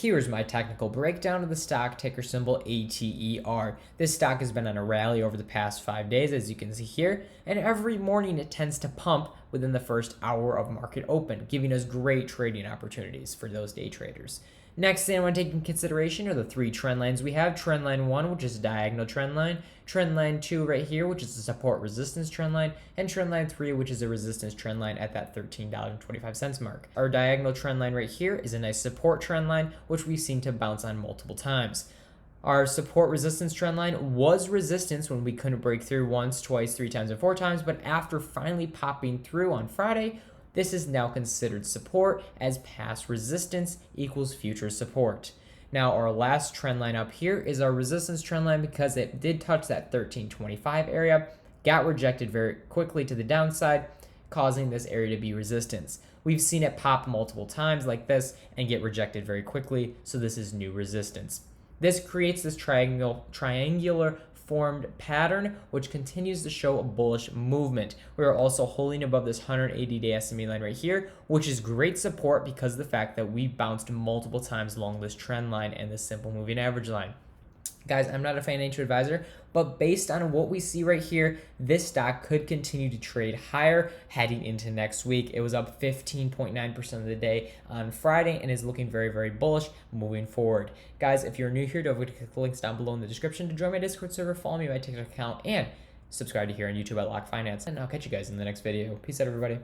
Here's my technical breakdown of the stock, ticker symbol ATER. This stock has been on a rally over the past 5 days, as you can see here, and every morning it tends to pump within the first hour of market open, giving us great trading opportunities for those day traders. Next thing I want to take in consideration are the three trend lines we have. Trend line 1, which is a diagonal trend line. Trend line 2 right here, which is a support resistance trend line. And trend line 3, which is a resistance trend line at that $13.25 mark. Our diagonal trend line right here is a nice support trend line, which we've seen to bounce on multiple times. Our support resistance trend line was resistance when we couldn't break through once, twice, 3 times, and 4 times, but after finally popping through on Friday, this is now considered support, as past resistance equals future support. Now our last trend line up here is our resistance trend line, because it did touch that 1325 area, got rejected very quickly to the downside, causing this area to be resistance. We've seen it pop multiple times like this and get rejected very quickly, so this is new resistance. This creates this triangular formed pattern, which continues to show a bullish movement. We are also holding above this 180-day SMA line right here, which is great support because of the fact that we bounced multiple times along this trend line and this simple moving average line. Guys, I'm not a financial advisor, but based on what we see right here, this stock could continue to trade higher heading into next week. It was up 15.9% of the day on Friday and is looking very, very bullish moving forward. Guys, if you're new here, don't forget to click the links down below in the description to join my Discord server, follow me on my TikTok account, and subscribe to here on YouTube at Lock Finance. And I'll catch you guys in the next video. Peace out, everybody.